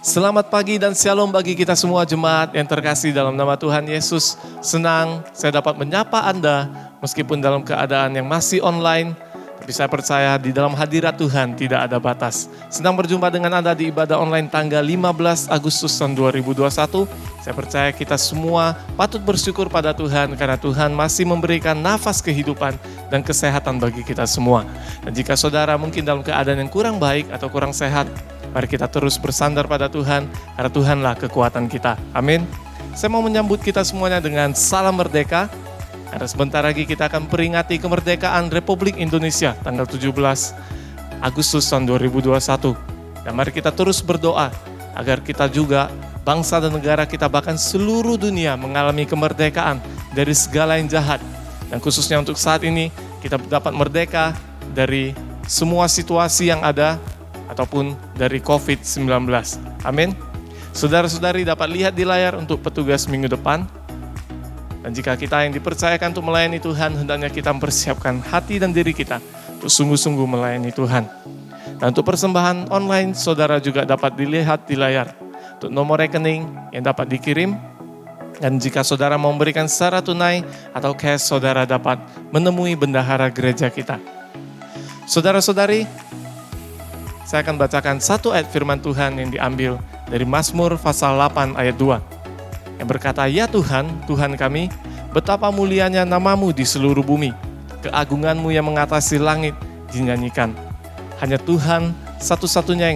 Selamat pagi dan shalom bagi kita semua jemaat yang terkasih dalam nama Tuhan Yesus. Senang saya dapat menyapa Anda meskipun dalam keadaan yang masih online. Tapi saya percaya di dalam hadirat Tuhan tidak ada batas. Senang berjumpa dengan Anda di ibadah online tanggal 15 Agustus tahun 2021. Saya percaya kita semua patut bersyukur pada Tuhan karena Tuhan masih memberikan nafas kehidupan dan kesehatan bagi kita semua. Dan jika saudara mungkin dalam keadaan yang kurang baik atau kurang sehat, mari kita terus bersandar pada Tuhan, karena Tuhanlah kekuatan kita. Amin. Saya mau menyambut kita semuanya dengan salam merdeka. Karena sebentar lagi kita akan peringati kemerdekaan Republik Indonesia tanggal 17 Agustus tahun 2021. Dan mari kita terus berdoa agar kita juga, bangsa dan negara kita, bahkan seluruh dunia mengalami kemerdekaan dari segala yang jahat. Dan khususnya untuk saat ini, kita dapat merdeka dari semua situasi yang ada, ataupun dari COVID-19. Amin. Saudara-saudari dapat lihat di layar untuk petugas minggu depan. Dan jika kita yang dipercayakan untuk melayani Tuhan, hendaknya kita mempersiapkan hati dan diri kita untuk sungguh-sungguh melayani Tuhan. Dan untuk persembahan online, saudara juga dapat dilihat di layar. Untuk nomor rekening yang dapat dikirim. Dan jika saudara mau memberikan secara tunai atau cash, saudara dapat menemui bendahara gereja kita. Saudara-saudari, saya akan bacakan satu ayat firman Tuhan yang diambil dari Mazmur pasal 8 ayat 2. Yang berkata, "Ya Tuhan, Tuhan kami, betapa mulianya namamu di seluruh bumi. Keagunganmu yang mengatasi langit dinyanyikan. Hanya Tuhan satu-satunya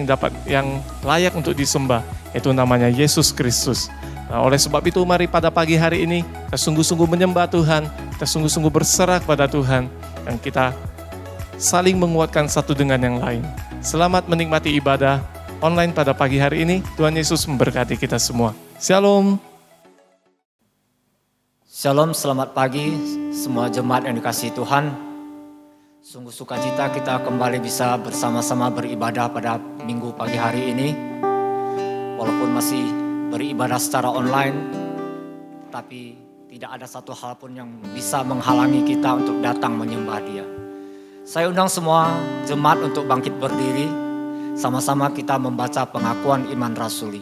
yang layak untuk disembah, yaitu namanya Yesus Kristus." Nah, oleh sebab itu mari pada pagi hari ini kita sungguh-sungguh menyembah Tuhan, kita sungguh-sungguh berserah kepada Tuhan, dan kita saling menguatkan satu dengan yang lain. Selamat menikmati ibadah online pada pagi hari ini. Tuhan Yesus memberkati kita semua. Shalom. Shalom, selamat pagi semua jemaat yang dikasihi Tuhan. Sungguh sukacita kita kembali bisa bersama-sama beribadah pada minggu pagi hari ini. Walaupun masih beribadah secara online, tapi tidak ada satu hal pun yang bisa menghalangi kita untuk datang menyembah Dia. Saya undang semua jemaat untuk bangkit berdiri, sama-sama kita membaca pengakuan iman rasuli.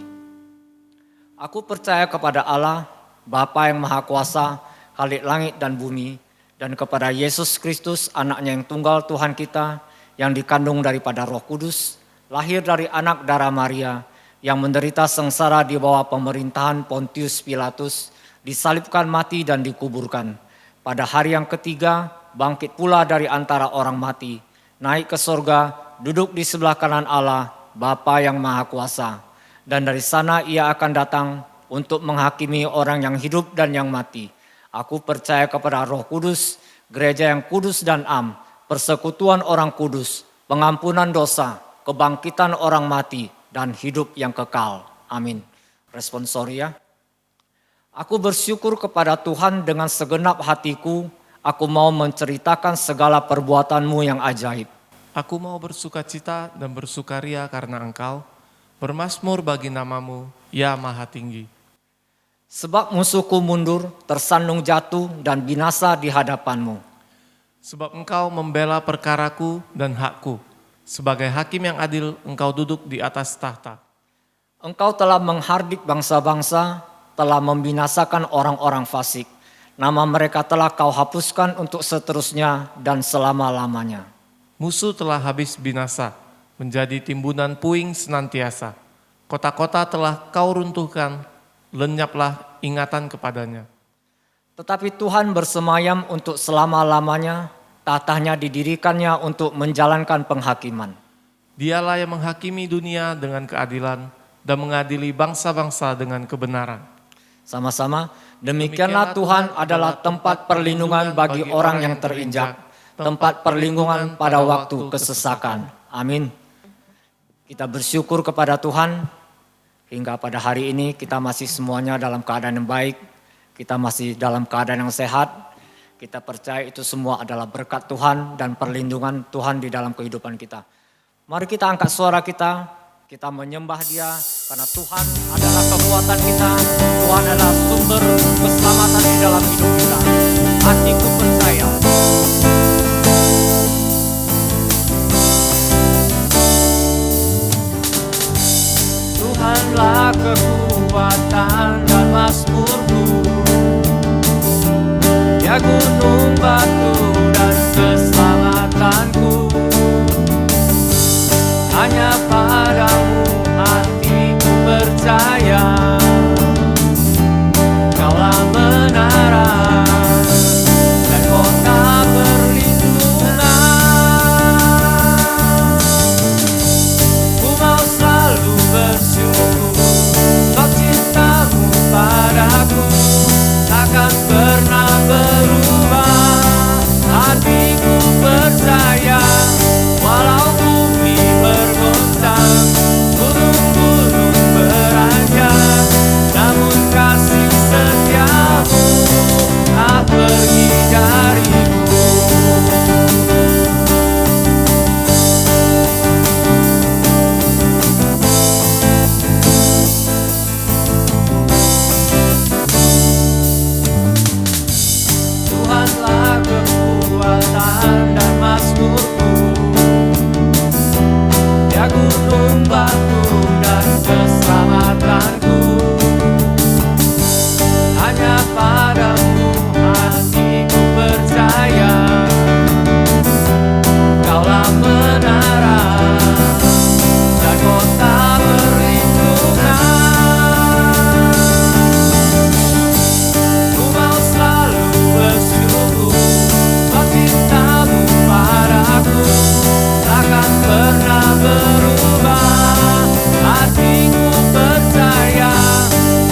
Aku percaya kepada Allah, Bapa yang Maha Kuasa, Khalik langit dan bumi, dan kepada Yesus Kristus, anaknya yang tunggal Tuhan kita, yang dikandung daripada Roh Kudus, lahir dari anak darah Maria, yang menderita sengsara di bawah pemerintahan Pontius Pilatus, disalibkan mati dan dikuburkan. Pada hari yang ketiga, bangkit pula dari antara orang mati, naik ke sorga, duduk di sebelah kanan Allah, Bapa yang Maha Kuasa. Dan dari sana Ia akan datang untuk menghakimi orang yang hidup dan yang mati. Aku percaya kepada Roh Kudus, gereja yang kudus dan am, persekutuan orang kudus, pengampunan dosa, kebangkitan orang mati, dan hidup yang kekal. Amin. Responsoria. Aku bersyukur kepada Tuhan dengan segenap hatiku. Aku mau menceritakan segala perbuatan-Mu yang ajaib. Aku mau bersukacita dan bersukaria karena Engkau, bermazmur bagi nama-Mu, ya Maha Tinggi. Sebab musuhku mundur, tersandung jatuh dan binasa di hadapan-Mu. Sebab Engkau membela perkaraku dan hakku. Sebagai hakim yang adil, Engkau duduk di atas tahta. Engkau telah menghardik bangsa-bangsa, telah membinasakan orang-orang fasik. Nama mereka telah Kau hapuskan untuk seterusnya dan selama-lamanya. Musuh telah habis binasa, menjadi timbunan puing senantiasa. Kota-kota telah Kau runtuhkan, lenyaplah ingatan kepadanya. Tetapi Tuhan bersemayam untuk selama-lamanya, tahtanya didirikannya untuk menjalankan penghakiman. Dialah yang menghakimi dunia dengan keadilan dan mengadili bangsa-bangsa dengan kebenaran. Sama-sama, demikianlah Tuhan adalah tempat perlindungan bagi orang yang terinjak, tempat perlindungan pada waktu kesesakan. Amin. Kita bersyukur kepada Tuhan, hingga pada hari ini kita masih semuanya dalam keadaan yang baik, kita masih dalam keadaan yang sehat. Kita percaya itu semua adalah berkat Tuhan dan perlindungan Tuhan di dalam kehidupan kita. Mari kita angkat suara kita menyembah Dia karena Tuhan adalah kekuatan kita, Tuhan adalah sumber keselamatan di dalam hidup kita. Hatiku percaya. Tuhanlah hanya padamu hatiku percaya. Kaulah menara dan kota perlindungan. Ku mau selalu bersyukur, sebab cintamu padaku takkan pernah berubah. Hatiku percaya, walau bumi bergoncang, gunung-gunung beranjak, namun kasih setiamu tak pergi dariku. Tuhanlah kekuatan dan mazmurku, Dia gunung batu dan keselamatanku. Hanya padamu hatiku percaya. Kaulah menara dan kota perlindungan. Ku mau selalu bersyukur, sebab cintamu padaku takkan pernah berubah. Hatiku percaya,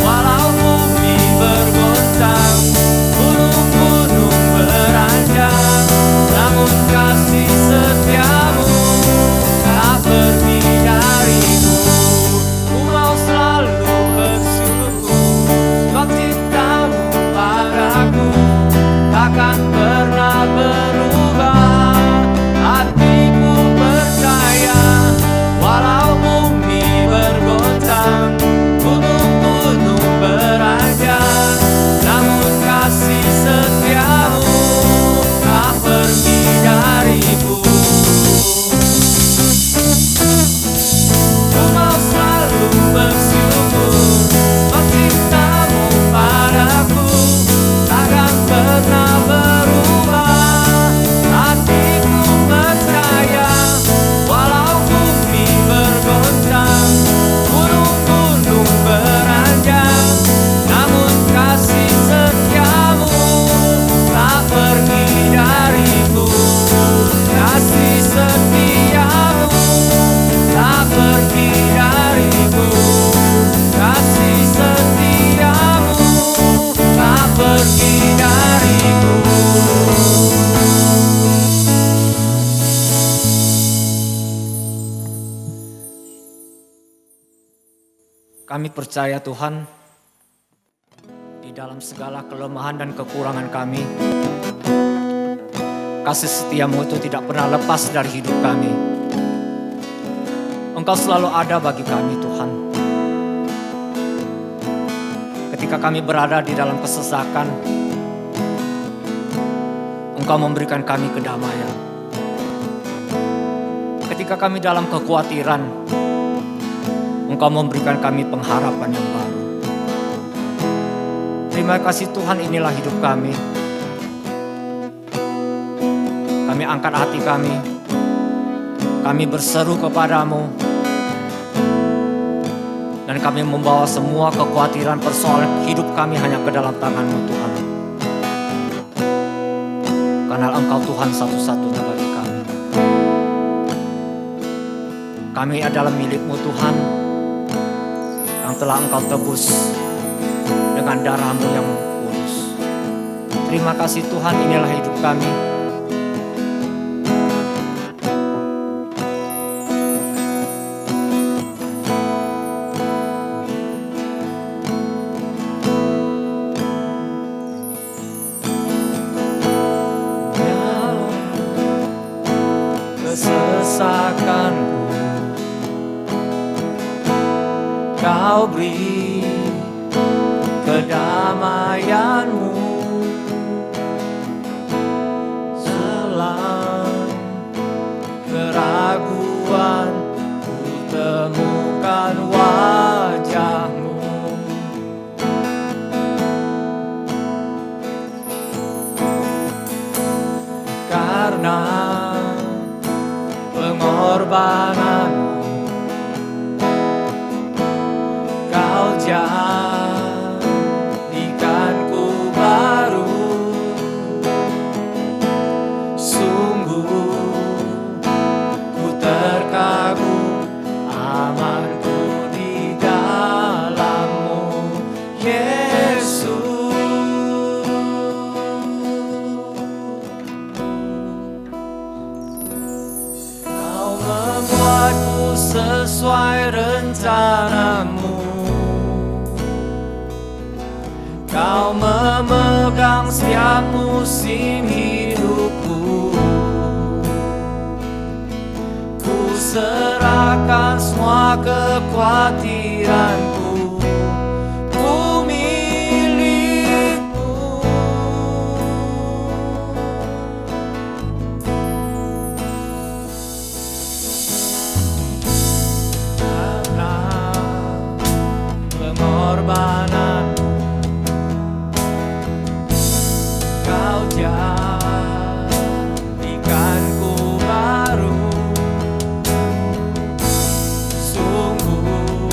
walau bumi bergoncang, gunung-gunung beranjak, namun kasih setiamu tak pergi dariku. Ku mau selalu bersyukur, sebab cintamu padaku takkan pernah berubah. Hatiku percaya, walau bumi bergoncang, gunung-gunung beranjak, namun kasih setiamu tak pergi dariku. Ku mau selalu bersyukur, sebab cintamu padaku takkan pernah berubah. Hatiku percaya, walau bumi bergoncang, gunung-gunung beranjak, namun kasih setiamu tak pergi dariku. Kasih setiamu tak pergi dariku. Kasih setiamu tak pergi dariku. Kami percaya Tuhan, di dalam segala kelemahan dan kekurangan kami, kasih setiamu itu tidak pernah lepas dari hidup kami. Engkau selalu ada bagi kami Tuhan. Ketika kami berada di dalam kesesakan, Engkau memberikan kami kedamaian. Ketika kami dalam kekhawatiran, Engkau memberikan kami pengharapan yang baru. Terima kasih Tuhan, inilah hidup kami. Kami angkat hati kami. Kami berseru kepadamu. Dan kami membawa semua kekhawatiran persoalan hidup kami hanya ke dalam tangan-Mu Tuhan. Karena Engkau Tuhan satu-satunya bagi kami. Kami adalah milik-Mu Tuhan, yang telah Engkau tebus dengan darah-Mu yang kudus. Terima kasih Tuhan, inilah hidup kami. Kesesakanku Kau beri kedamaian-Mu, selang keraguan ku temukan wajah-Mu. Karena pengorbanan-Mu jadikanku baru. Sungguh ku terkagum, amanku di dalam-Mu, Yesus. Kau membuatku sesuai rencana-Mu. Kau memegang setiap musim hidupku. Ku serahkan semua kekhawatiranku, ku milik-Mu. Karena pengorbanan Kau jadikanku baru. Sungguh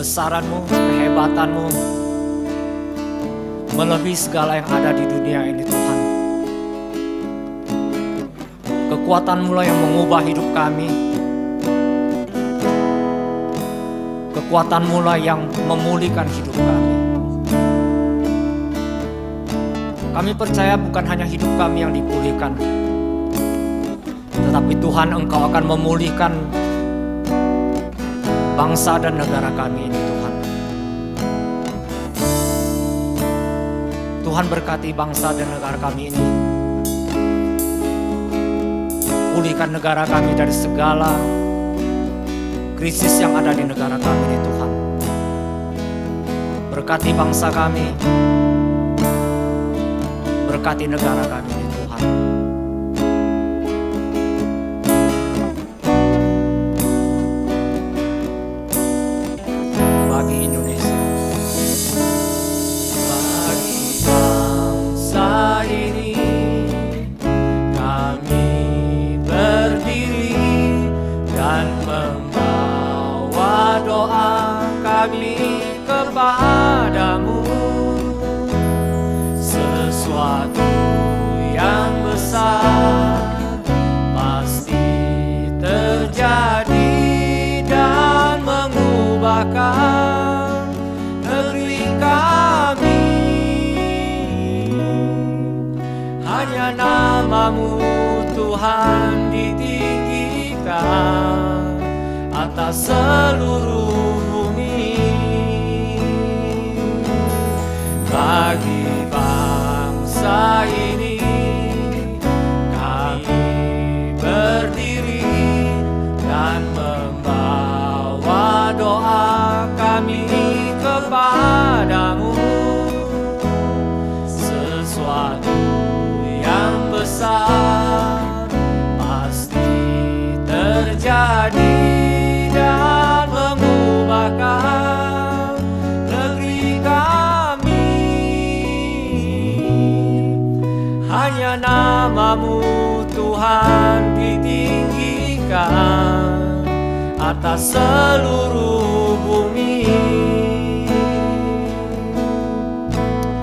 kebesaran-Mu, kehebatan-Mu melebihi segala yang ada di dunia ini Tuhan. Kekuatan-Mu lah yang mengubah hidup kami. Kekuatan-Mu lah yang memulihkan hidup kami. Kami percaya bukan hanya hidup kami yang dipulihkan, tetapi Tuhan, Engkau akan memulihkan bangsa dan negara kami ini Tuhan. Tuhan berkati bangsa dan negara kami ini. Pulihkan negara kami dari segala krisis yang ada di negara kami ini Tuhan. Berkati bangsa kami, berkati negara kami ini Tuhan. Bagi Indonesia, bagi bangsa ini, kami berdiri dan membawa doa kami kepadamu. Sesuatu yang besar pasti terjadi dan mengubahkan negeri kami. Hanya nama-Mu Tuhan ditinggikan atas seluruh bumi. Bagi bangsa ini kami berdiri dan membawa doa kami kepadamu. Sesuatu yang besar pasti terjadi dan mengubahkan negeri kami. Hanya nama-Mu Tuhan ditinggikan atas seluruh bumi.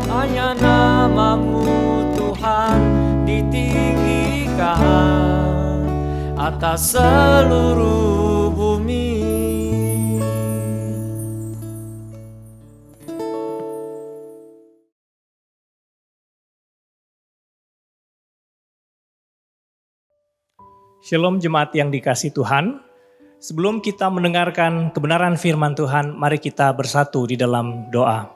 Hanya nama-Mu Tuhan ditinggikan atas seluruh bumi. Shalom jemaat yang dikasihi Tuhan. Sebelum kita mendengarkan kebenaran firman Tuhan, mari kita bersatu di dalam doa.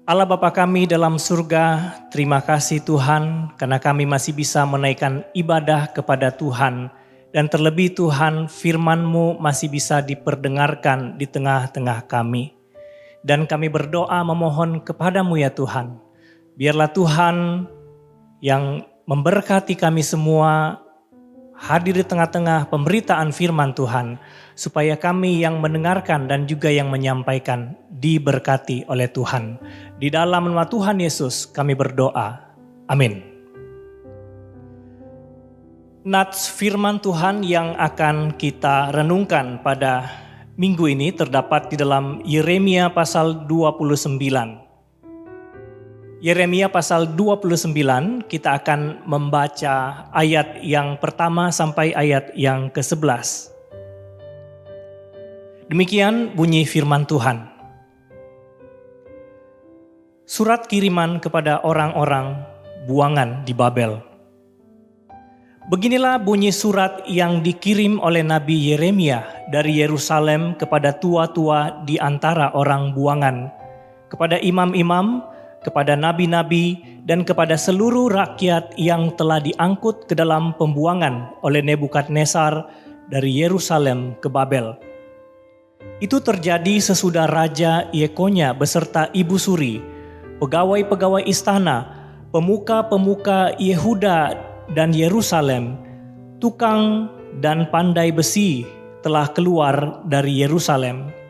Allah Bapa kami dalam surga, terima kasih Tuhan karena kami masih bisa menaikkan ibadah kepada Tuhan. Dan terlebih Tuhan, firman-Mu masih bisa diperdengarkan di tengah-tengah kami. Dan kami berdoa memohon kepadamu ya Tuhan. Biarlah Tuhan yang memberkati kami semua hadir di tengah-tengah pemberitaan firman Tuhan, supaya kami yang mendengarkan dan juga yang menyampaikan diberkati oleh Tuhan. Di dalam nama Tuhan Yesus kami berdoa. Amin. Nats firman Tuhan yang akan kita renungkan pada minggu ini terdapat di dalam Yeremia pasal 29. Yeremia pasal 29, kita akan membaca ayat yang pertama sampai ayat yang ke-11. Demikian bunyi firman Tuhan. Surat kiriman kepada orang-orang buangan di Babel. Beginilah bunyi surat yang dikirim oleh Nabi Yeremia dari Yerusalem kepada tua-tua di antara orang buangan, kepada imam-imam, kepada nabi-nabi, dan kepada seluruh rakyat yang telah diangkut ke dalam pembuangan oleh Nebukadnezar dari Yerusalem ke Babel. Itu terjadi sesudah Raja Yekonya beserta ibu suri, pegawai-pegawai istana, pemuka-pemuka Yehuda dan Yerusalem, tukang dan pandai besi telah keluar dari Yerusalem.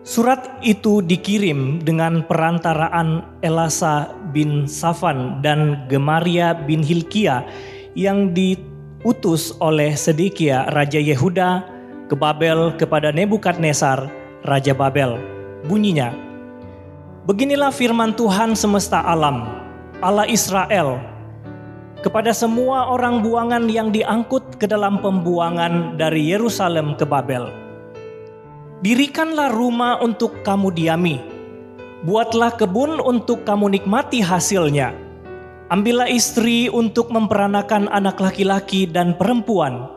Surat itu dikirim dengan perantaraan Elasa bin Safan dan Gemaria bin Hilkia yang diutus oleh Sedekia Raja Yehuda ke Babel kepada Nebukadnezar, Raja Babel. Bunyinya, beginilah firman Tuhan semesta alam, Allah Israel, kepada semua orang buangan yang diangkut ke dalam pembuangan dari Yerusalem ke Babel. Dirikanlah rumah untuk kamu diami, buatlah kebun untuk kamu nikmati hasilnya. Ambillah istri untuk memperanakan anak laki-laki dan perempuan.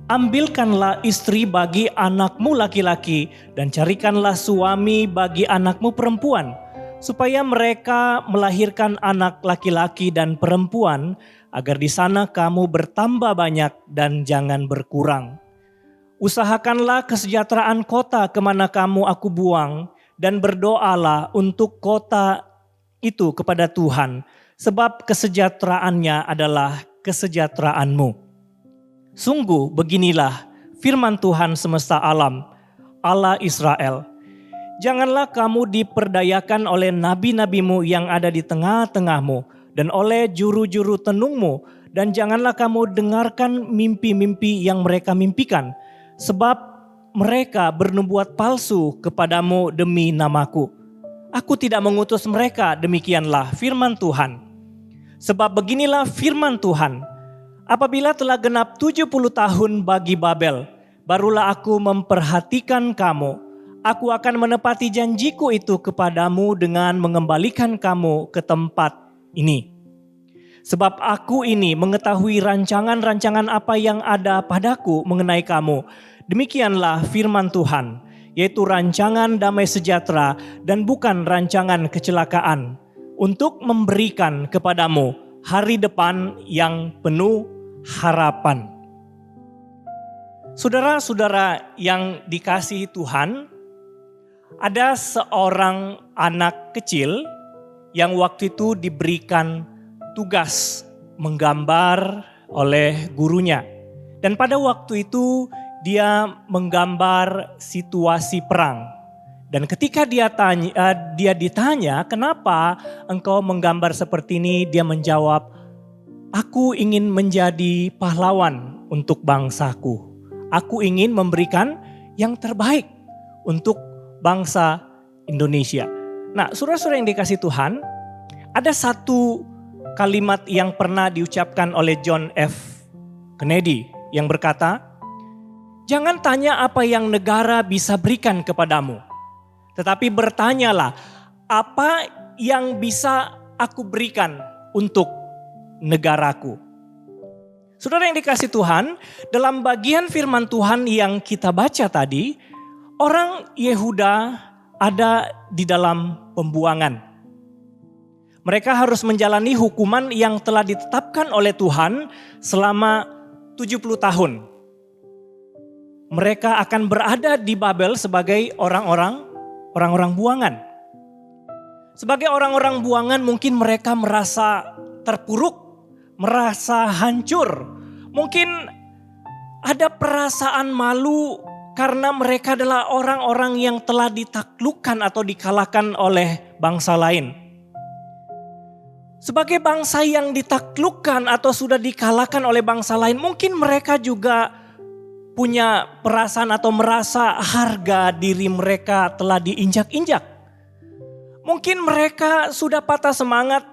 Ambilkanlah istri bagi anakmu laki-laki dan carikanlah suami bagi anakmu perempuan, supaya mereka melahirkan anak laki-laki dan perempuan, agar di sana kamu bertambah banyak dan jangan berkurang. Usahakanlah kesejahteraan kota kemana kamu aku buang, dan berdoalah untuk kota itu kepada Tuhan, sebab kesejahteraannya adalah kesejahteraanmu. Sungguh beginilah firman Tuhan semesta alam, Allah Israel. Janganlah kamu diperdayakan oleh nabi-nabimu yang ada di tengah-tengahmu dan oleh juru-juru tenungmu, dan janganlah kamu dengarkan mimpi-mimpi yang mereka mimpikan, sebab mereka bernubuat palsu kepadamu demi namaku. Aku tidak mengutus mereka, demikianlah firman Tuhan. Sebab beginilah firman Tuhan, apabila telah genap 70 tahun bagi Babel, barulah aku memperhatikan kamu. Aku akan menepati janjiku itu kepadamu dengan mengembalikan kamu ke tempat ini. Sebab aku ini mengetahui rancangan-rancangan apa yang ada padaku mengenai kamu. Demikianlah firman Tuhan, yaitu rancangan damai sejahtera dan bukan rancangan kecelakaan, untuk memberikan kepadamu hari depan yang penuh harapan. Saudara-saudara yang dikasihi Tuhan, ada seorang anak kecil yang waktu itu diberikan tugas menggambar oleh gurunya. Dan pada waktu itu dia menggambar situasi perang. Dan ketika dia ditanya, kenapa engkau menggambar seperti ini? Dia menjawab, aku ingin menjadi pahlawan untuk bangsaku. Aku ingin memberikan yang terbaik untuk bangsa Indonesia. Nah, saudara-saudara yang dikasih Tuhan, ada satu kalimat yang pernah diucapkan oleh John F. Kennedy yang berkata, jangan tanya apa yang negara bisa berikan kepadamu, tetapi bertanyalah apa yang bisa aku berikan untuk negaraku. Saudara yang dikasih Tuhan, dalam bagian firman Tuhan yang kita baca tadi, orang Yehuda ada di dalam pembuangan. Mereka harus menjalani hukuman yang telah ditetapkan oleh Tuhan selama 70 tahun. Mereka akan berada di Babel sebagai orang-orang buangan. Sebagai orang-orang buangan mungkin mereka merasa terpuruk, merasa hancur. Mungkin ada perasaan malu karena mereka adalah orang-orang yang telah ditaklukkan atau dikalahkan oleh bangsa lain. Sebagai bangsa yang ditaklukkan atau sudah dikalahkan oleh bangsa lain, mungkin mereka juga punya perasaan atau merasa harga diri mereka telah diinjak-injak. Mungkin mereka sudah patah semangat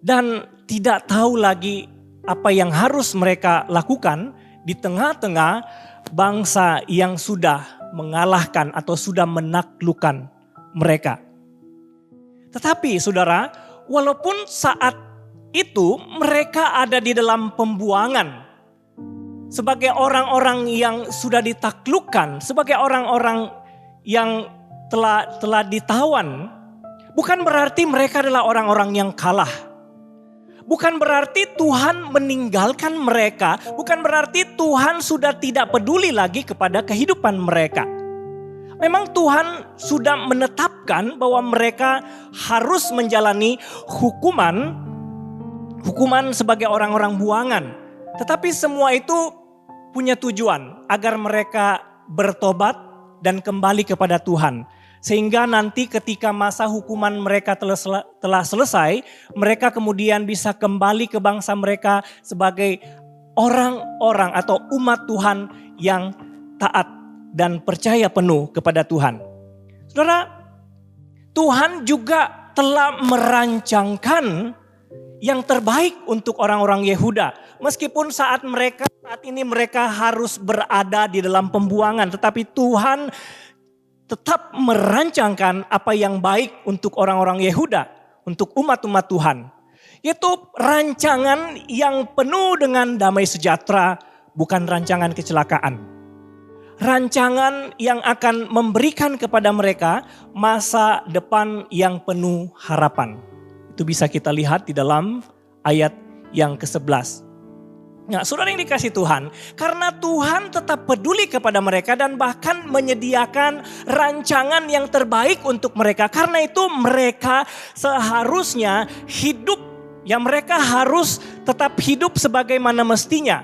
dan tidak tahu lagi apa yang harus mereka lakukan di tengah-tengah bangsa yang sudah mengalahkan atau sudah menaklukkan mereka. Tetapi saudara, walaupun saat itu mereka ada di dalam pembuangan, sebagai orang-orang yang sudah ditaklukkan, sebagai orang-orang yang telah ditawan, bukan berarti mereka adalah orang-orang yang kalah. Bukan berarti Tuhan meninggalkan mereka, bukan berarti Tuhan sudah tidak peduli lagi kepada kehidupan mereka. Memang Tuhan sudah menetapkan bahwa mereka harus menjalani hukuman sebagai orang-orang buangan. Tetapi semua itu punya tujuan agar mereka bertobat dan kembali kepada Tuhan. Sehingga nanti ketika masa hukuman mereka telah selesai, mereka kemudian bisa kembali ke bangsa mereka sebagai orang-orang atau umat Tuhan yang taat dan percaya penuh kepada Tuhan. Saudara, Tuhan juga telah merancangkan yang terbaik untuk orang-orang Yehuda. Meskipun saat ini mereka harus berada di dalam pembuangan, tetapi Tuhan tetap merancangkan apa yang baik untuk orang-orang Yehuda, untuk umat-umat Tuhan. Yaitu rancangan yang penuh dengan damai sejahtera, bukan rancangan kecelakaan. Rancangan yang akan memberikan kepada mereka masa depan yang penuh harapan. Itu bisa kita lihat di dalam ayat yang ke-11. Nah, saudara yang dikasih Tuhan, karena Tuhan tetap peduli kepada mereka dan bahkan menyediakan rancangan yang terbaik untuk mereka. Karena itu mereka seharusnya hidup, mereka harus tetap hidup sebagaimana mestinya.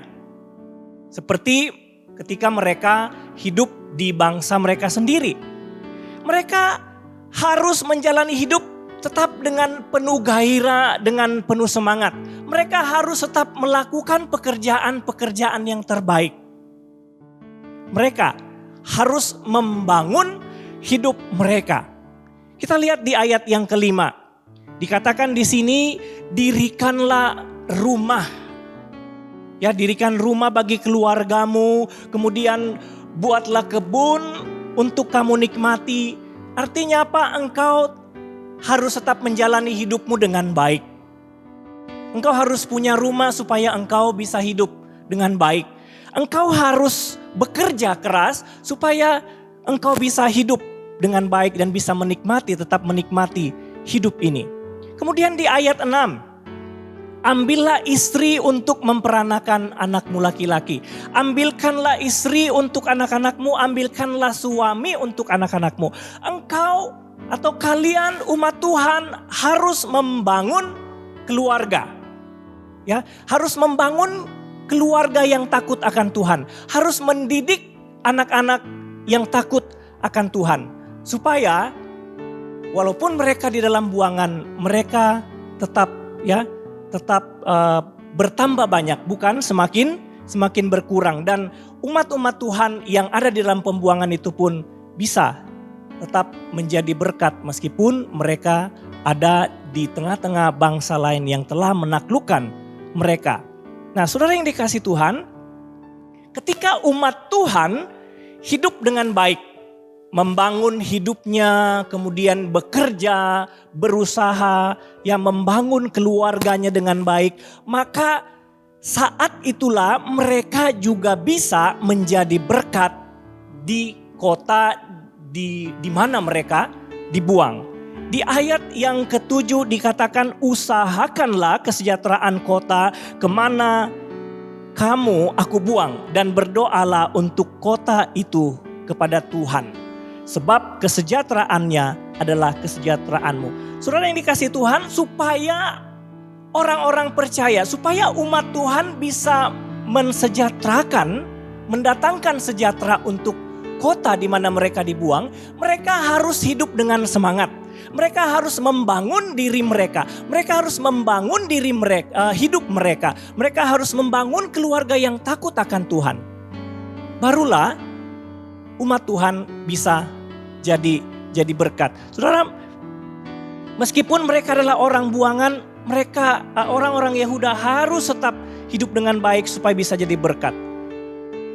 Seperti ketika mereka hidup di bangsa mereka sendiri. Mereka harus menjalani hidup tetap dengan penuh gairah, dengan penuh semangat. Mereka harus tetap melakukan pekerjaan-pekerjaan yang terbaik. Mereka harus membangun hidup mereka. Kita lihat di ayat yang ke-5. Dikatakan di sini, dirikanlah rumah. Ya, dirikan rumah bagi keluargamu, kemudian buatlah kebun untuk kamu nikmati. Artinya apa? Engkau harus tetap menjalani hidupmu dengan baik. Engkau harus punya rumah supaya engkau bisa hidup dengan baik. Engkau harus bekerja keras supaya engkau bisa hidup dengan baik dan bisa tetap menikmati hidup ini. Kemudian di ayat 6. Ambillah istri untuk memperanakan anakmu laki-laki. Ambilkanlah istri untuk anak-anakmu, ambilkanlah suami untuk anak-anakmu. Engkau atau kalian umat Tuhan harus membangun keluarga. Ya, harus membangun keluarga yang takut akan Tuhan. Harus mendidik anak-anak yang takut akan Tuhan. Supaya walaupun mereka di dalam buangan, mereka tetap bertambah banyak, bukan semakin berkurang. Dan umat-umat Tuhan yang ada di dalam pembuangan itu pun bisa tetap menjadi berkat meskipun mereka ada di tengah-tengah bangsa lain yang telah menaklukkan mereka. Nah, saudara yang dikasih Tuhan, ketika umat Tuhan hidup dengan baik, membangun hidupnya, kemudian bekerja, berusaha, membangun keluarganya dengan baik, maka saat itulah mereka juga bisa menjadi berkat di kota di mana mereka dibuang. Di ayat yang ke-7 dikatakan, usahakanlah kesejahteraan kota kemana aku buang, dan berdoalah untuk kota itu kepada Tuhan. Sebab kesejahteraannya adalah kesejahteraanmu. Saudara yang dikasih Tuhan, supaya orang-orang percaya, supaya umat Tuhan bisa mendatangkan sejahtera untuk kota di mana mereka dibuang, mereka harus hidup dengan semangat. Mereka harus membangun diri mereka. Mereka harus membangun hidup mereka. Mereka harus membangun keluarga yang takut akan Tuhan. Barulah umat Tuhan bisa jadi berkat. Saudara, meskipun mereka adalah orang buangan, orang-orang Yehuda harus tetap hidup dengan baik supaya bisa jadi berkat.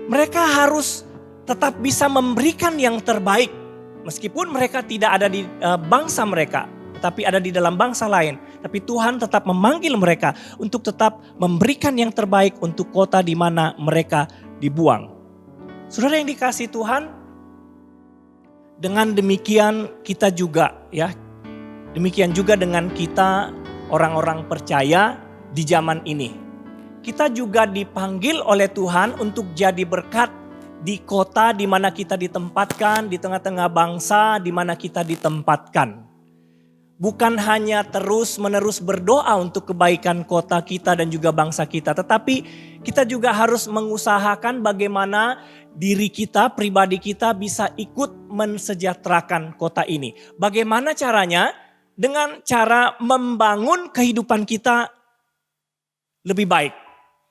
Mereka harus tetap bisa memberikan yang terbaik. Meskipun mereka tidak ada di bangsa mereka, tetapi ada di dalam bangsa lain. Tapi Tuhan tetap memanggil mereka untuk tetap memberikan yang terbaik untuk kota di mana mereka dibuang. Saudara yang dikasih Tuhan, dengan demikian kita juga demikian juga dengan kita orang-orang percaya di zaman ini. Kita juga dipanggil oleh Tuhan untuk jadi berkat di kota di mana kita ditempatkan, di tengah-tengah bangsa di mana kita ditempatkan. Bukan hanya terus-menerus berdoa untuk kebaikan kota kita dan juga bangsa kita, tetapi kita juga harus mengusahakan bagaimana diri kita, pribadi kita bisa ikut mensejahterakan kota ini. Bagaimana caranya? Dengan cara membangun kehidupan kita lebih baik.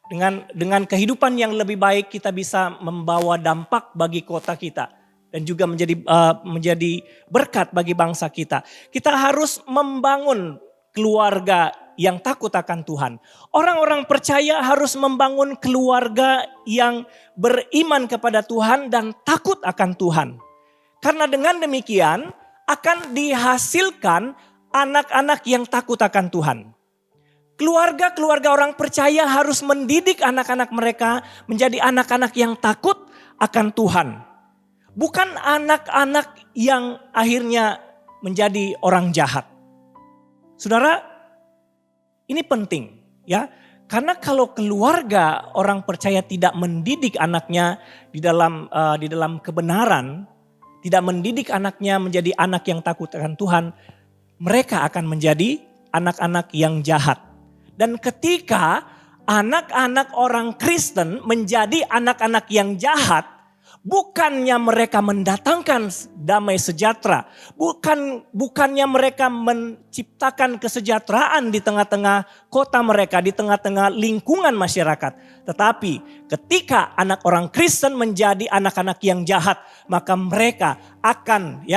Dengan kehidupan yang lebih baik kita bisa membawa dampak bagi kota kita dan juga menjadi berkat bagi bangsa kita. Kita harus membangun keluarga yang takut akan Tuhan. Orang-orang percaya harus membangun keluarga yang beriman kepada Tuhan dan takut akan Tuhan. Karena dengan demikian akan dihasilkan anak-anak yang takut akan Tuhan. Keluarga-keluarga orang percaya harus mendidik anak-anak mereka menjadi anak-anak yang takut akan Tuhan. Bukan anak-anak yang akhirnya menjadi orang jahat. Saudara, ini penting ya. Karena kalau keluarga orang percaya tidak mendidik anaknya di dalam kebenaran, tidak mendidik anaknya menjadi anak yang takut akan Tuhan, mereka akan menjadi anak-anak yang jahat. Dan ketika anak-anak orang Kristen menjadi anak-anak yang jahat, bukannya mereka mendatangkan damai sejahtera, bukannya mereka menciptakan kesejahteraan di tengah-tengah kota mereka, di tengah-tengah lingkungan masyarakat. Tetapi ketika anak orang Kristen menjadi anak-anak yang jahat, maka mereka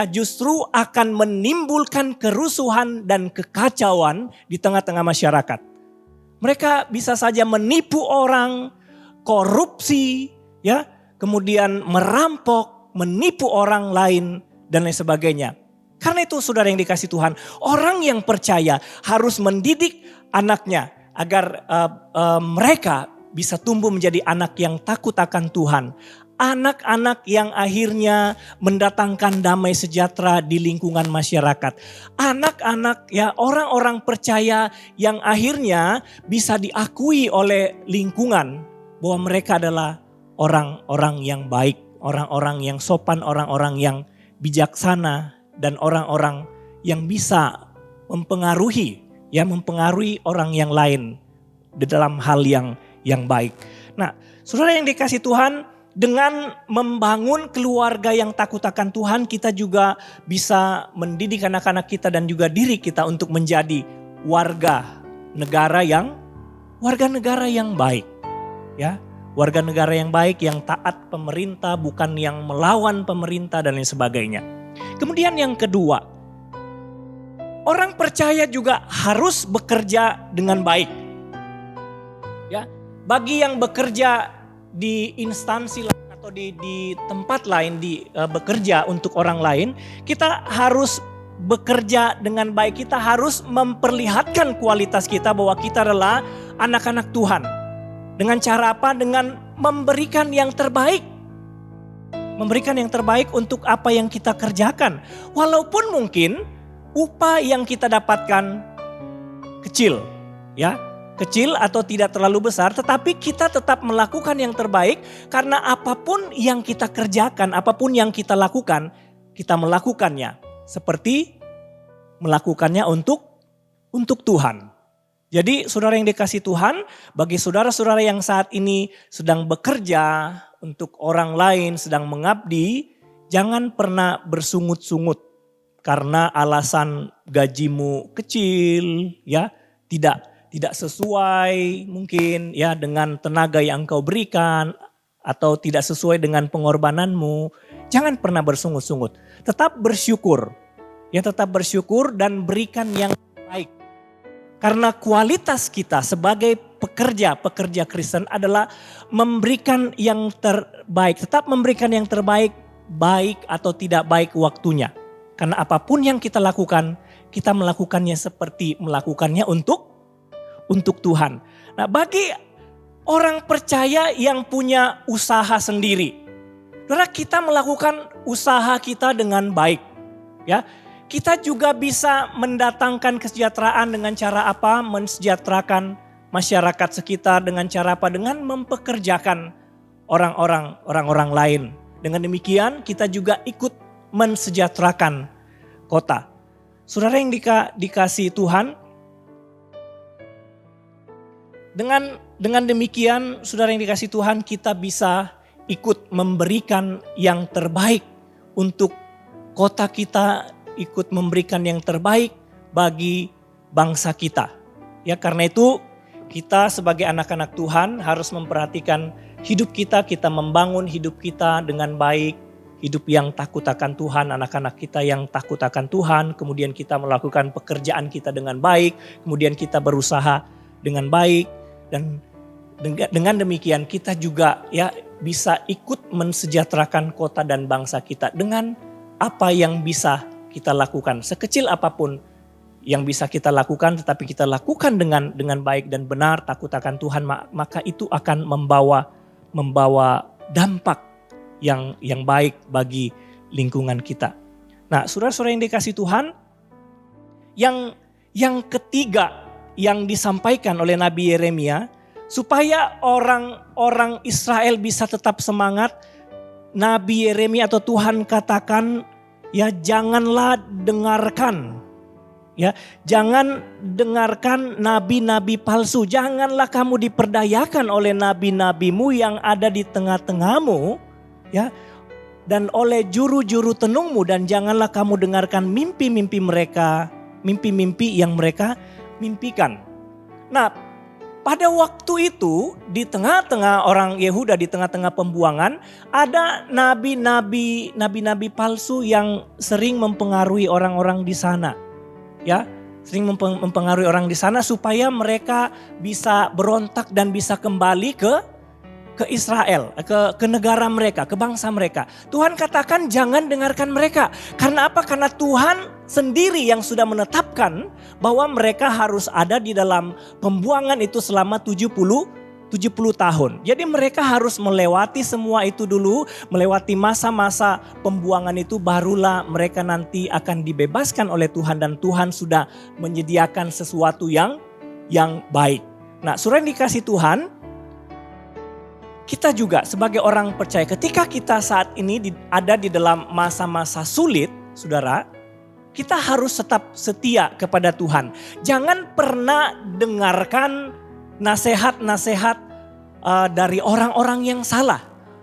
justru akan menimbulkan kerusuhan dan kekacauan di tengah-tengah masyarakat. Mereka bisa saja menipu orang, korupsi, ya, kemudian merampok, menipu orang lain dan lain sebagainya. Karena itu saudara yang dikasih Tuhan, orang yang percaya harus mendidik anaknya agar mereka bisa tumbuh menjadi anak yang takut akan Tuhan. Anak-anak yang akhirnya mendatangkan damai sejahtera di lingkungan masyarakat. Anak-anak ya orang-orang percaya yang akhirnya bisa diakui oleh lingkungan bahwa mereka adalah orang-orang yang baik, orang-orang yang sopan, orang-orang yang bijaksana dan orang-orang yang bisa mempengaruhi orang yang lain di dalam hal yang baik. Nah, saudara yang dikasih Tuhan, dengan membangun keluarga yang takut akan Tuhan, kita juga bisa mendidik anak-anak kita dan juga diri kita untuk menjadi warga negara yang baik, ya. Warga negara yang baik, yang taat pemerintah, bukan yang melawan pemerintah dan lain sebagainya. Kemudian yang kedua, orang percaya juga harus bekerja dengan baik. Ya, bagi yang bekerja di instansi lain atau di tempat lain, bekerja untuk orang lain, kita harus bekerja dengan baik. Kita harus memperlihatkan kualitas kita bahwa kita adalah anak-anak Tuhan. Dengan cara apa? Dengan memberikan yang terbaik. Memberikan yang terbaik untuk apa yang kita kerjakan. Walaupun mungkin upah yang kita dapatkan kecil, ya. Kecil atau tidak terlalu besar, tetapi kita tetap melakukan yang terbaik karena apapun yang kita kerjakan, apapun yang kita lakukan, kita melakukannya seperti melakukannya untuk Tuhan. Jadi saudara yang dikasih Tuhan, bagi saudara-saudara yang saat ini sedang bekerja untuk orang lain, sedang mengabdi, jangan pernah bersungut-sungut karena alasan gajimu kecil, ya, tidak sesuai mungkin ya dengan tenaga yang engkau berikan atau tidak sesuai dengan pengorbananmu. Jangan pernah bersungut-sungut. Tetap bersyukur. Ya, tetap bersyukur dan berikan yang baik. Karena kualitas kita sebagai pekerja Kristen adalah memberikan yang terbaik. Tetap memberikan yang terbaik, baik atau tidak baik waktunya. Karena apapun yang kita lakukan, kita melakukannya seperti melakukannya untuk Tuhan. Nah, bagi orang percaya yang punya usaha sendiri, saudara, kita melakukan usaha kita dengan baik, ya. Kita juga bisa mendatangkan kesejahteraan dengan cara apa? Mensejahterakan masyarakat sekitar dengan cara apa? Dengan mempekerjakan orang-orang lain. Dengan demikian kita juga ikut mensejahterakan kota. Saudara yang dikasih Tuhan, dengan demikian saudara yang dikasih Tuhan, kita bisa ikut memberikan yang terbaik untuk kota kita, ikut memberikan yang terbaik bagi bangsa kita. Ya, karena itu kita sebagai anak-anak Tuhan harus memperhatikan hidup kita membangun hidup kita dengan baik, hidup yang takut akan Tuhan, anak-anak kita yang takut akan Tuhan, kemudian kita melakukan pekerjaan kita dengan baik, kemudian kita berusaha dengan baik, dan dengan demikian kita juga ya bisa ikut mensejahterakan kota dan bangsa kita dengan apa yang bisa kita lakukan, sekecil apapun yang bisa kita lakukan, tetapi kita lakukan dengan baik dan benar, takut akan Tuhan, maka itu akan membawa dampak yang baik bagi lingkungan kita. Nah, saudara-saudara yang dikasihi Tuhan, yang ketiga yang disampaikan oleh Nabi Yeremia supaya orang-orang Israel bisa tetap semangat, Nabi Yeremia atau Tuhan katakan, ya janganlah dengarkan. Ya, jangan dengarkan nabi-nabi palsu. Janganlah kamu diperdayakan oleh nabi-nabimu yang ada di tengah-tengahmu, ya. Dan oleh juru-juru tenungmu, dan janganlah kamu dengarkan mimpi-mimpi mereka, mimpi-mimpi yang mereka mimpikan. Nah, pada waktu itu di tengah-tengah orang Yehuda, di tengah-tengah pembuangan, ada nabi-nabi palsu yang sering mempengaruhi orang-orang di sana. Ya, sering mempengaruhi orang di sana supaya mereka bisa berontak dan bisa kembali ke Israel, ke negara mereka, ke bangsa mereka. Tuhan katakan jangan dengarkan mereka. Karena apa? Karena Tuhan sendiri yang sudah menetapkan bahwa mereka harus ada di dalam pembuangan itu selama 70 tahun. Jadi mereka harus melewati semua itu dulu, melewati masa-masa pembuangan itu, barulah mereka nanti akan dibebaskan oleh Tuhan, dan Tuhan sudah menyediakan sesuatu yang baik. Nah, saudara yang dikasihi Tuhan, kita juga sebagai orang percaya ketika kita saat ini ada di dalam masa-masa sulit, saudara, kita harus tetap setia kepada Tuhan. Jangan pernah dengarkan nasihat-nasihat dari orang-orang yang salah.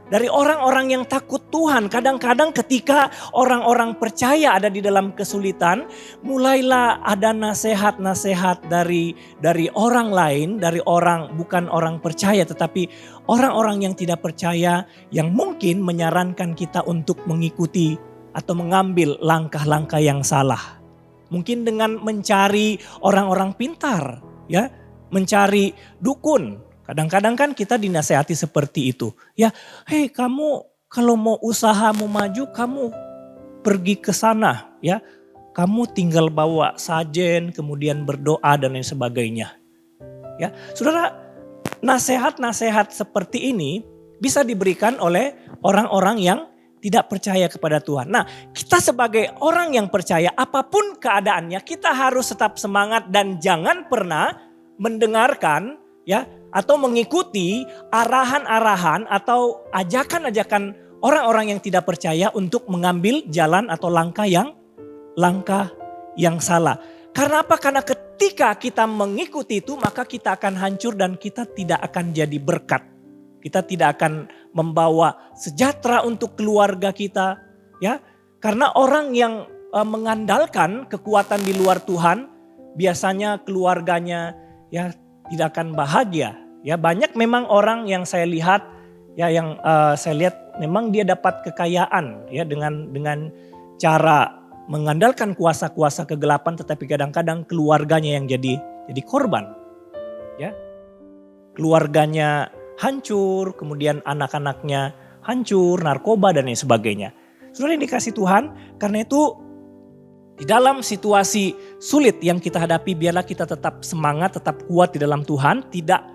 Dari orang-orang yang takut Tuhan. Kadang-kadang ketika orang-orang percaya ada di dalam kesulitan, mulailah ada nasihat-nasihat dari orang lain, dari orang bukan orang percaya, tetapi orang-orang yang tidak percaya yang mungkin menyarankan kita untuk mengikuti atau mengambil langkah-langkah yang salah. Mungkin dengan mencari orang-orang pintar, ya, mencari dukun. Kadang-kadang kan kita dinasehati seperti itu. Ya, hei kamu kalau mau usaha mau maju, kamu pergi ke sana, ya. Kamu tinggal bawa sajen, kemudian berdoa dan lain sebagainya. Ya, saudara, nasihat-nasihat seperti ini bisa diberikan oleh orang-orang yang tidak percaya kepada Tuhan. Nah, kita sebagai orang yang percaya, apapun keadaannya, kita harus tetap semangat dan jangan pernah mendengarkan, ya, atau mengikuti arahan-arahan atau ajakan-ajakan orang-orang yang tidak percaya untuk mengambil jalan atau langkah yang salah. Karena apa? Karena ketika kita mengikuti itu, maka kita akan hancur dan kita tidak akan jadi berkat. Kita tidak akan membawa sejahtera untuk keluarga kita, ya. Karena orang yang mengandalkan kekuatan di luar Tuhan, biasanya keluarganya ya tidak akan bahagia. Ya, banyak memang orang yang saya lihat, ya, yang saya lihat memang dia dapat kekayaan, ya, dengan cara mengandalkan kuasa-kuasa kegelapan, tetapi kadang-kadang keluarganya yang jadi korban, ya. Keluarganya hancur, kemudian anak-anaknya hancur, narkoba dan lain sebagainya. Saudara yang dikasihi Tuhan, karena itu di dalam situasi sulit yang kita hadapi, biarlah kita tetap semangat, tetap kuat di dalam Tuhan, tidak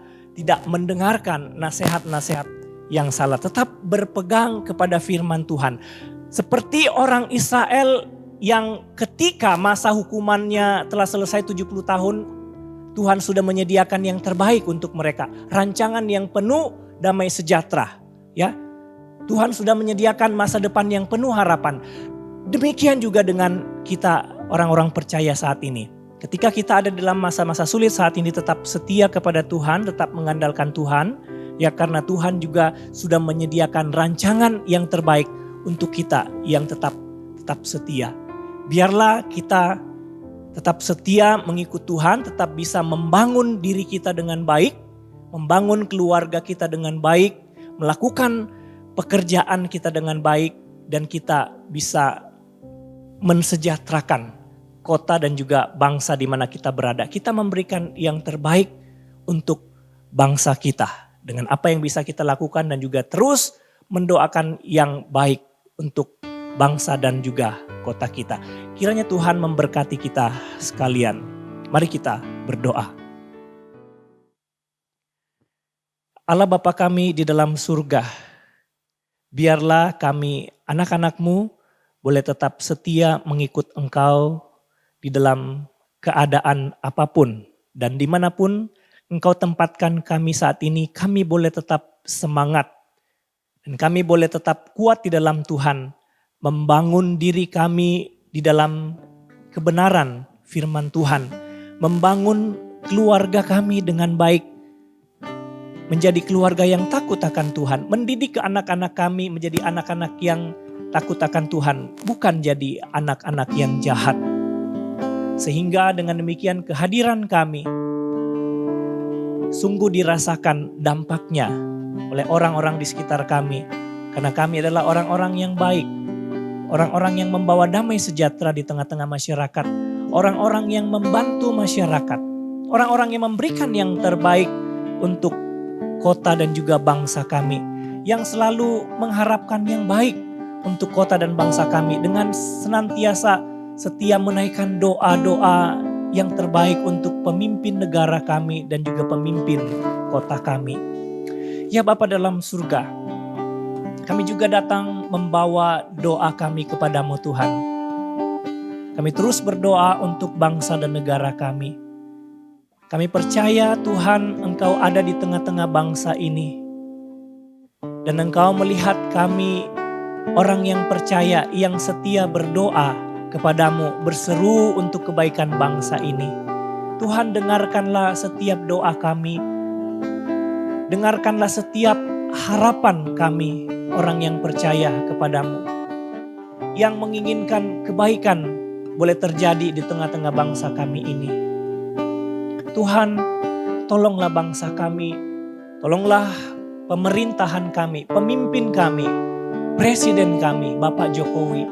mendengarkan nasihat-nasihat yang salah, tetap berpegang kepada firman Tuhan. Seperti orang Israel yang ketika masa hukumannya telah selesai 70 tahun, Tuhan sudah menyediakan yang terbaik untuk mereka. Rancangan yang penuh damai sejahtera, ya. Tuhan sudah menyediakan masa depan yang penuh harapan. Demikian juga dengan kita orang-orang percaya saat ini. Ketika kita ada dalam masa-masa sulit saat ini, tetap setia kepada Tuhan, tetap mengandalkan Tuhan. Ya, karena Tuhan juga sudah menyediakan rancangan yang terbaik untuk kita yang tetap setia. Biarlah kita tetap setia mengikut Tuhan, tetap bisa membangun diri kita dengan baik, membangun keluarga kita dengan baik, melakukan pekerjaan kita dengan baik, dan kita bisa mensejahterakan kota dan juga bangsa di mana kita berada. Kita memberikan yang terbaik untuk bangsa kita dengan apa yang bisa kita lakukan, dan juga terus mendoakan yang baik untuk bangsa dan juga kota kita. Kiranya Tuhan memberkati kita sekalian. Mari kita berdoa. Allah Bapa kami di dalam surga, biarlah kami anak-anak-Mu boleh tetap setia mengikut Engkau di dalam keadaan apapun. Dan dimanapun Engkau tempatkan kami saat ini, kami boleh tetap semangat. Dan kami boleh tetap kuat di dalam Tuhan, membangun diri kami di dalam kebenaran firman Tuhan. Membangun keluarga kami dengan baik, menjadi keluarga yang takut akan Tuhan. Mendidik ke anak-anak kami menjadi anak-anak yang takut akan Tuhan, bukan jadi anak-anak yang jahat. Sehingga dengan demikian kehadiran kami sungguh dirasakan dampaknya oleh orang-orang di sekitar kami. Karena kami adalah orang-orang yang baik, orang-orang yang membawa damai sejahtera di tengah-tengah masyarakat, orang-orang yang membantu masyarakat, orang-orang yang memberikan yang terbaik untuk kota dan juga bangsa kami, yang selalu mengharapkan yang baik untuk kota dan bangsa kami, dengan senantiasa setia menaikkan doa-doa yang terbaik untuk pemimpin negara kami dan juga pemimpin kota kami. Ya Bapa dalam surga, kami juga datang membawa doa kami kepadamu Tuhan. Kami terus berdoa untuk bangsa dan negara kami. Kami percaya Tuhan, Engkau ada di tengah-tengah bangsa ini. Dan Engkau melihat kami, orang yang percaya, yang setia berdoa kepadamu, berseru untuk kebaikan bangsa ini. Tuhan, dengarkanlah setiap doa kami. Dengarkanlah setiap harapan kami, orang yang percaya kepadamu, yang menginginkan kebaikan boleh terjadi di tengah-tengah bangsa kami ini. Tuhan, tolonglah bangsa kami, tolonglah pemerintahan kami, pemimpin kami, presiden kami, Bapak Jokowi.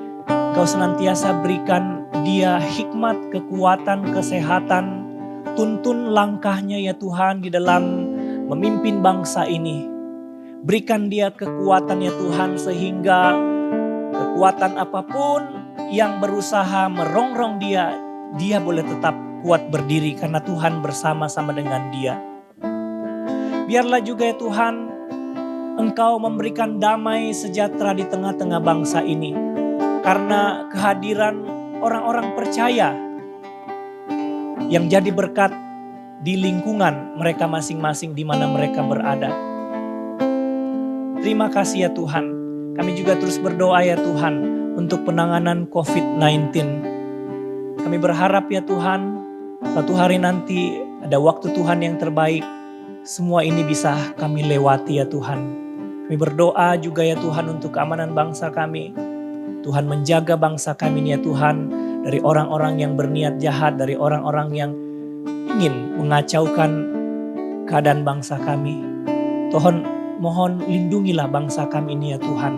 Kau senantiasa berikan dia hikmat, kekuatan, kesehatan, tuntun langkahnya ya Tuhan di dalam memimpin bangsa ini. Berikan dia kekuatan ya Tuhan, sehingga kekuatan apapun yang berusaha merongrong dia, dia boleh tetap kuat berdiri karena Tuhan bersama-sama dengan dia. Biarlah juga ya Tuhan, Engkau memberikan damai sejahtera di tengah-tengah bangsa ini. Karena kehadiran orang-orang percaya yang jadi berkat di lingkungan mereka masing-masing di mana mereka berada. Terima kasih ya Tuhan. Kami juga terus berdoa ya Tuhan untuk penanganan COVID-19. Kami berharap ya Tuhan, suatu hari nanti ada waktu Tuhan yang terbaik. Semua ini bisa kami lewati ya Tuhan. Kami berdoa juga ya Tuhan untuk keamanan bangsa kami. Tuhan menjaga bangsa kami ya Tuhan dari orang-orang yang berniat jahat, dari orang-orang yang ingin mengacaukan keadaan bangsa kami. Tuhan, mohon lindungilah bangsa kami ini ya Tuhan.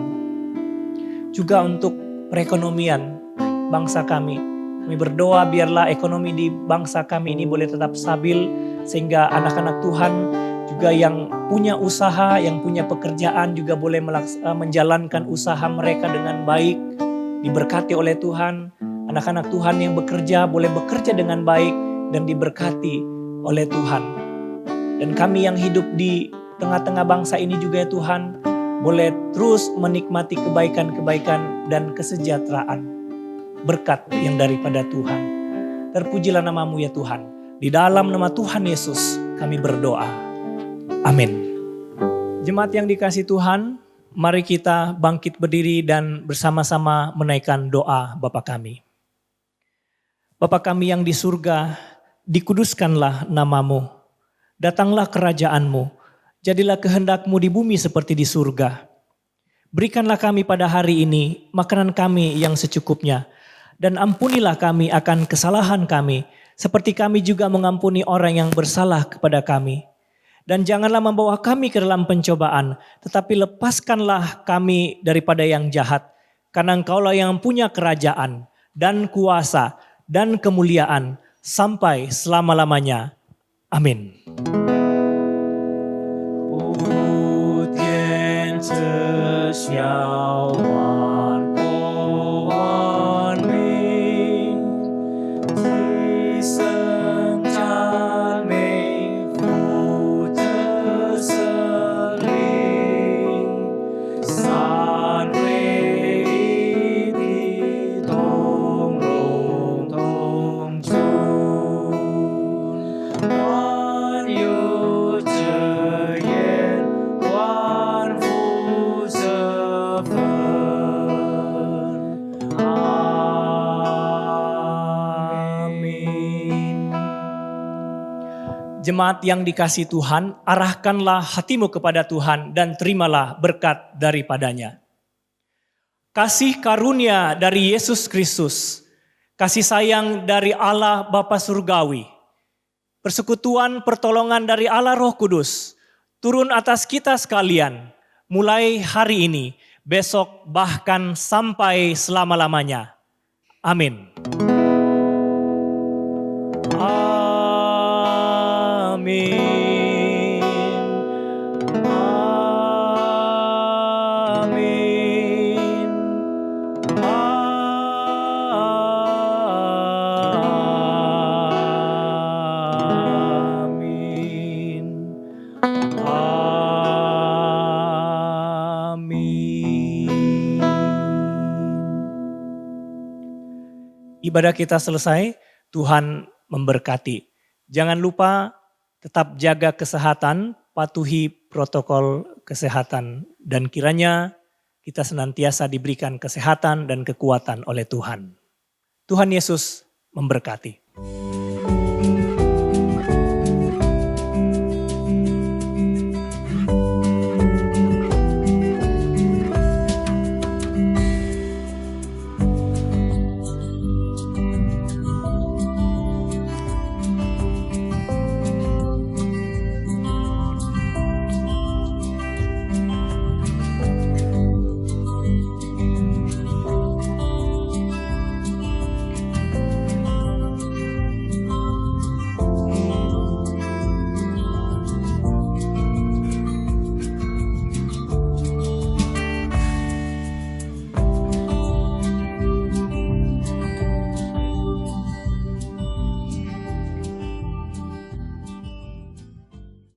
Juga untuk perekonomian bangsa kami. Kami berdoa biarlah ekonomi di bangsa kami ini boleh tetap stabil, sehingga anak-anak Tuhan juga yang punya usaha, yang punya pekerjaan juga boleh menjalankan usaha mereka dengan baik, diberkati oleh Tuhan. Anak-anak Tuhan yang bekerja boleh bekerja dengan baik dan diberkati oleh Tuhan. Dan kami yang hidup di tengah-tengah bangsa ini juga ya Tuhan, boleh terus menikmati kebaikan-kebaikan dan kesejahteraan, berkat yang daripada Tuhan. Terpujilah namamu ya Tuhan. Di dalam nama Tuhan Yesus kami berdoa. Amin. Jemaat yang dikasihi Tuhan, mari kita bangkit berdiri dan bersama-sama menaikkan doa Bapa kami. Bapa kami yang di surga, dikuduskanlah namamu. Datanglah kerajaanmu, jadilah kehendakmu di bumi seperti di surga. Berikanlah kami pada hari ini makanan kami yang secukupnya. Dan ampunilah kami akan kesalahan kami, seperti kami juga mengampuni orang yang bersalah kepada kami. Dan janganlah membawa kami ke dalam pencobaan, tetapi lepaskanlah kami daripada yang jahat. Karena Engkaulah yang punya kerajaan dan kuasa dan kemuliaan sampai selama-lamanya. Amin. 不见这小万国万民，齐声赞美父子圣灵，三位一体同荣同祝，万有者言，万福这份。Amin. Jemaat yang dikasihi Tuhan, arahkanlah hatimu kepada Tuhan dan terimalah berkat daripadanya. Kasih karunia dari Yesus Kristus, kasih sayang dari Allah Bapa Surgawi, persekutuan pertolongan dari Allah Roh Kudus, turun atas kita sekalian, mulai hari ini, besok, bahkan sampai selama-lamanya. Amin. Amin. Amin. Amin. Amin. Ibadah kita selesai, Tuhan memberkati. Jangan lupa tetap jaga kesehatan, patuhi protokol kesehatan, dan kiranya kita senantiasa diberikan kesehatan dan kekuatan oleh Tuhan. Tuhan Yesus memberkati.